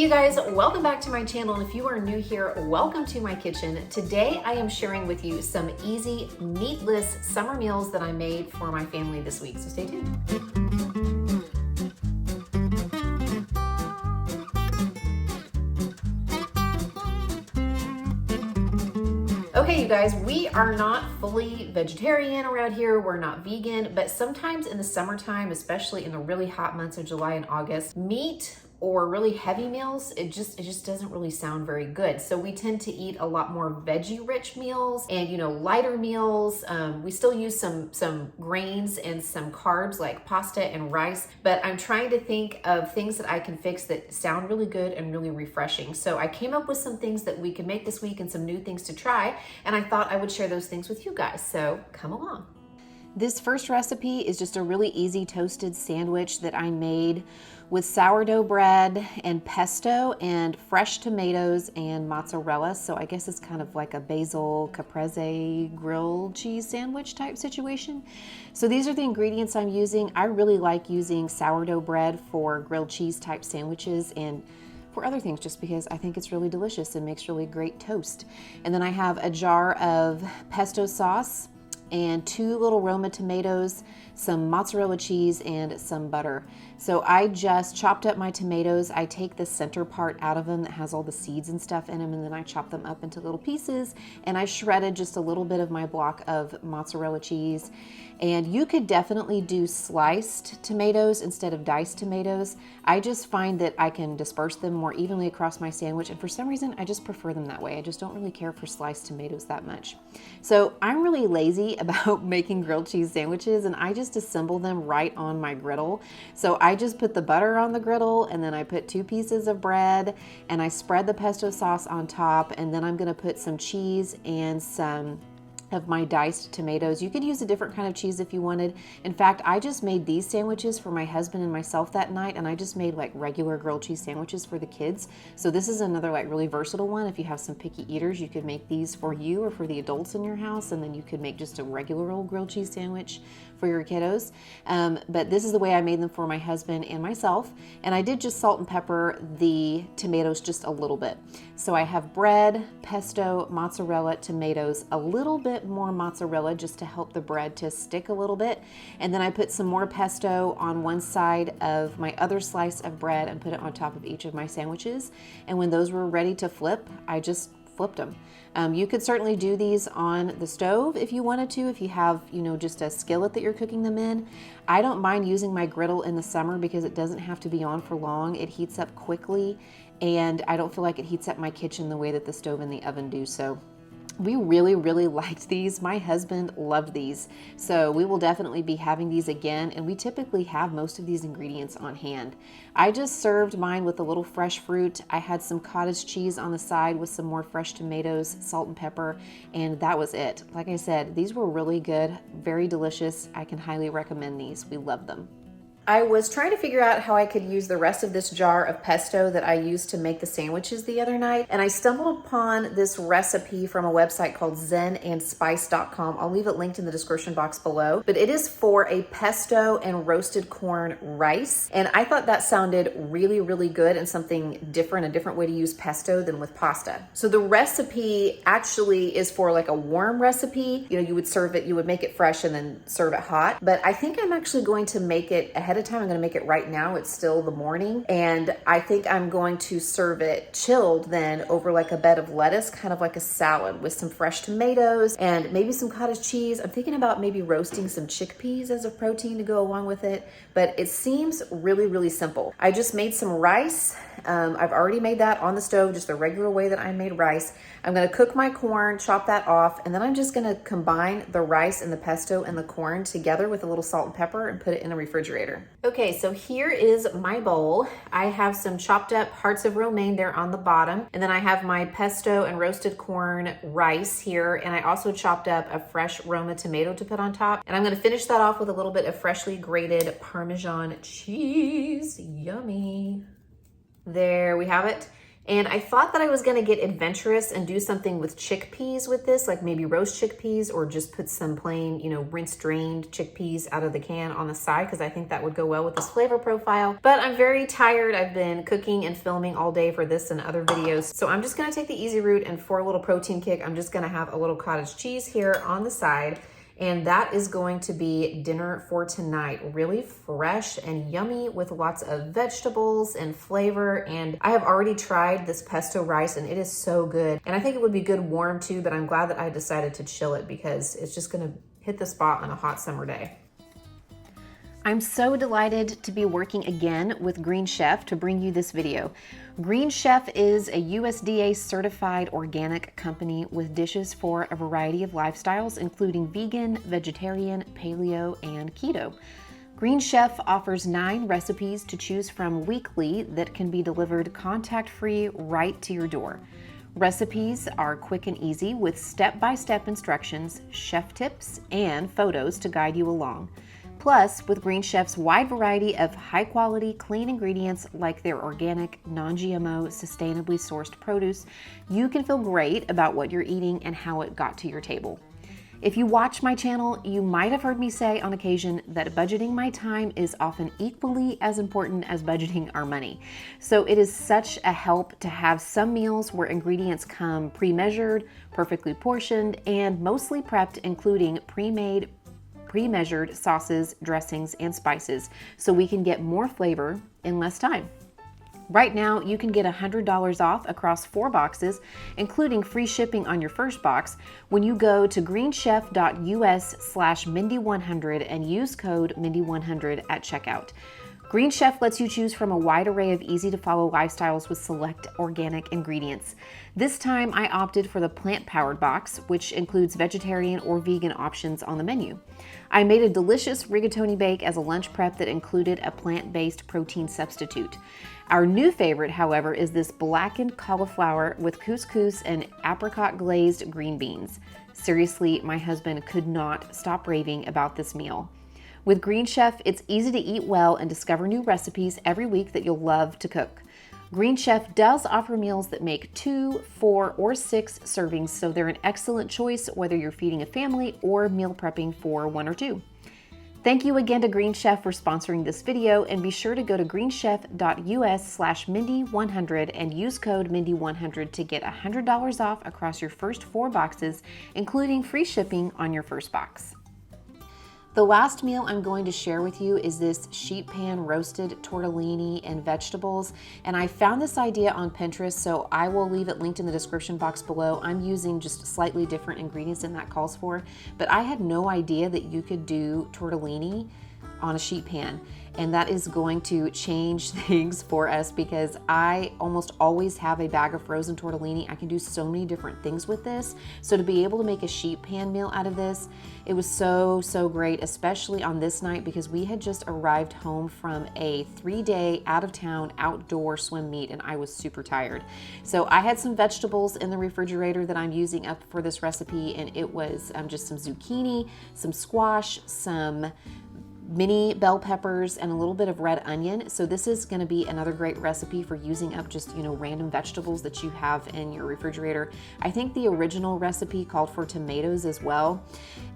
you guys, welcome back to my channel. And if you are new here, welcome to my kitchen. Today I am sharing with you some easy meatless summer meals that I made for my family this week, so stay tuned. Okay, you guys, we are not fully vegetarian around here. We're not vegan, but sometimes in the summertime, especially in the really hot months of July and August, meat or really heavy meals, it just doesn't really sound very good. So we tend to eat a lot more veggie-rich meals and, lighter meals. We still use some grains and some carbs like pasta and rice, but I'm trying to think of things that I can fix that sound really good and really refreshing. So I came up with some things that we can make this week and some new things to try, and I thought I would share those things with you guys. So come along. This first recipe is just a really easy toasted sandwich that I made with sourdough bread and pesto and fresh tomatoes and mozzarella. So I guess it's kind of like a basil caprese grilled cheese sandwich type situation. So these are the ingredients I'm using. I really like using sourdough bread for grilled cheese type sandwiches and for other things, just because I think it's really delicious and makes really great toast. And then I have a jar of pesto sauce and 2 little Roma tomatoes, some mozzarella cheese, and some butter. So I just chopped up my tomatoes. I take the center part out of them that has all the seeds and stuff in them, and then I chop them up into little pieces, and I shredded just a little bit of my block of mozzarella cheese. And you could definitely do sliced tomatoes instead of diced tomatoes. I just find that I can disperse them more evenly across my sandwich, and for some reason I just prefer them that way. I just don't really care for sliced tomatoes that much. So I'm really lazy about making grilled cheese sandwiches, and I just assemble them right on my griddle. So I just put the butter on the griddle, and then I put 2 pieces of bread, and I spread the pesto sauce on top, and then I'm gonna put some cheese and some of my diced tomatoes. You could use a different kind of cheese if you wanted. In fact, I just made these sandwiches for my husband and myself that night, and I just made like regular grilled cheese sandwiches for the kids. So this is another like really versatile one. If you have some picky eaters, you could make these for you or for the adults in your house, and then you could make just a regular old grilled cheese sandwich for your kiddos. But this is the way I made them for my husband and myself. And I did just salt and pepper the tomatoes just a little bit. So I have bread, pesto, mozzarella, tomatoes, a little bit more mozzarella just to help the bread to stick a little bit. And then I put some more pesto on one side of my other slice of bread and put it on top of each of my sandwiches. And when those were ready to flip, I just flipped them. You could certainly do these on the stove if you wanted to, if you have, just a skillet that you're cooking them in. I don't mind using my griddle in the summer because it doesn't have to be on for long. It heats up quickly, and I don't feel like it heats up my kitchen the way that the stove and the oven do. So we really liked these. My husband loved these. So we will definitely be having these again, and we typically have most of these ingredients on hand. I just served mine with a little fresh fruit. I had some cottage cheese on the side with some more fresh tomatoes, salt and pepper, and that was it. Like I said, these were really good, very delicious. I can highly recommend these. We love them. I was trying to figure out how I could use the rest of this jar of pesto that I used to make the sandwiches the other night, and I stumbled upon this recipe from a website called zenandspice.com. I'll leave it linked in the description box below, but it is for a pesto and roasted corn rice, and I thought that sounded really good and something different, a different way to use pesto than with pasta. So the recipe actually is for like a warm recipe. You would serve it, you would make it fresh and then serve it hot, but I think I'm actually going to make it ahead of time. I'm going to make it right now. It's still the morning, and I think I'm going to serve it chilled then over like a bed of lettuce, kind of like a salad with some fresh tomatoes and maybe some cottage cheese. I'm thinking about maybe roasting some chickpeas as a protein to go along with it, but it seems really simple. I just made some rice. I've already made that on the stove, just the regular way that I made rice. I'm going to cook my corn, chop that off, and then I'm just going to combine the rice and the pesto and the corn together with a little salt and pepper and put it in the refrigerator. Okay, so here is my bowl. I have some chopped up hearts of romaine there on the bottom, and then I have my pesto and roasted corn rice here, and I also chopped up a fresh Roma tomato to put on top. And I'm going to finish that off with a little bit of freshly grated Parmesan cheese. Yummy. There we have it. And I thought that I was gonna get adventurous and do something with chickpeas with this, like maybe roast chickpeas or just put some plain, rinse drained chickpeas out of the can on the side, because I think that would go well with this flavor profile. But I'm very tired. I've been cooking and filming all day for this and other videos. So I'm just gonna take the easy route, and for a little protein kick, I'm just gonna have a little cottage cheese here on the side. And that is going to be dinner for tonight. Really fresh and yummy with lots of vegetables and flavor. And I have already tried this pesto rice and it is so good. And I think it would be good warm too, but I'm glad that I decided to chill it because it's just gonna hit the spot on a hot summer day. I'm so delighted to be working again with Green Chef to bring you this video. Green Chef is a USDA certified organic company with dishes for a variety of lifestyles, including vegan, vegetarian, paleo, and keto. Green Chef offers 9 recipes to choose from weekly that can be delivered contact-free right to your door. Recipes are quick and easy with step-by-step instructions, chef tips, and photos to guide you along. Plus, with Green Chef's wide variety of high-quality, clean ingredients like their organic, non-GMO, sustainably sourced produce, you can feel great about what you're eating and how it got to your table. If you watch my channel, you might have heard me say on occasion that budgeting my time is often equally as important as budgeting our money. So it is such a help to have some meals where ingredients come pre-measured, perfectly portioned, and mostly prepped, including pre-measured sauces, dressings, and spices, so we can get more flavor in less time. Right now, you can get $100 off across 4 boxes, including free shipping on your first box, when you go to greenchef.us/Mindy100 and use code Mindy100 at checkout. Green Chef lets you choose from a wide array of easy-to-follow lifestyles with select organic ingredients. This time, I opted for the plant-powered box, which includes vegetarian or vegan options on the menu. I made a delicious rigatoni bake as a lunch prep that included a plant-based protein substitute. Our new favorite, however, is this blackened cauliflower with couscous and apricot glazed green beans. Seriously, my husband could not stop raving about this meal. With Green Chef, it's easy to eat well and discover new recipes every week that you'll love to cook. Green Chef does offer meals that make 2, 4, or 6 servings, so they're an excellent choice whether you're feeding a family or meal prepping for 1 or 2. Thank you again to Green Chef for sponsoring this video, and be sure to go to greenchef.us/Mindy100 and use code Mindy100 to get $100 off across your first 4 boxes, including free shipping on your first box. The last meal I'm going to share with you is this sheet pan roasted tortellini and vegetables. And I found this idea on Pinterest, so I will leave it linked in the description box below. I'm using just slightly different ingredients than that calls for, but I had no idea that you could do tortellini on a sheet pan. And that is going to change things for us because I almost always have a bag of frozen tortellini. I can do so many different things with this. So to be able to make a sheet pan meal out of this, it was so great, especially on this night because we had just arrived home from a 3-day out-of-town outdoor swim meet and I was super tired. So I had some vegetables in the refrigerator that I'm using up for this recipe, and it was just some zucchini, some squash, some mini bell peppers, and a little bit of red onion. So this is going to be another great recipe for using up just, random vegetables that you have in your refrigerator. I think the original recipe called for tomatoes as well,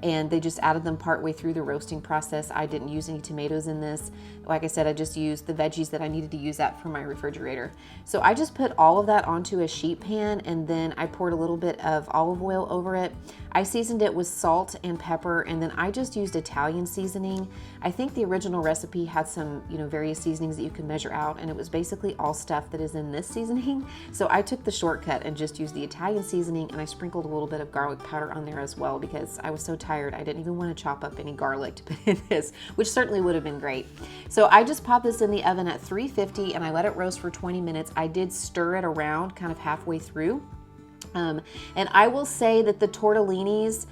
and they just added them partway through the roasting process. I didn't use any tomatoes in this. Like I said, I just used the veggies that I needed to use up from my refrigerator. So I just put all of that onto a sheet pan, and then I poured a little bit of olive oil over it. I seasoned it with salt and pepper, and then I just used Italian seasoning. I think the original recipe had some, various seasonings that you can measure out, and it was basically all stuff that is in this seasoning. So I took the shortcut and just used the Italian seasoning, and I sprinkled a little bit of garlic powder on there as well because I was so tired. I didn't even want to chop up any garlic to put in this, which certainly would have been great. So I just popped this in the oven at 350 and I let it roast for 20 minutes. I did stir it around kind of halfway through. And I will say that the tortellinis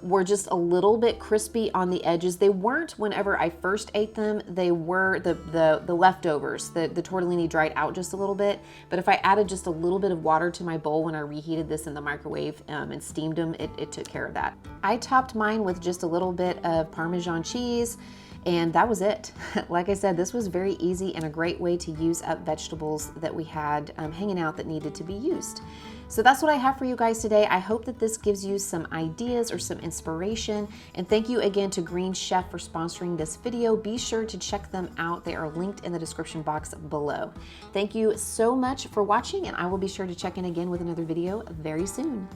were just a little bit crispy on the edges. They weren't whenever I first ate them. They were the leftovers. The tortellini dried out just a little bit, but if I added just a little bit of water to my bowl when I reheated this in the microwave and steamed them, it took care of that. I topped mine with just a little bit of Parmesan cheese And that was it. Like I said, this was very easy and a great way to use up vegetables that we had hanging out that needed to be used. So that's what I have for you guys today. I hope that this gives you some ideas or some inspiration. And thank you again to Green Chef for sponsoring this video. Be sure to check them out. They are linked in the description box below. Thank you so much for watching, and I will be sure to check in again with another video very soon.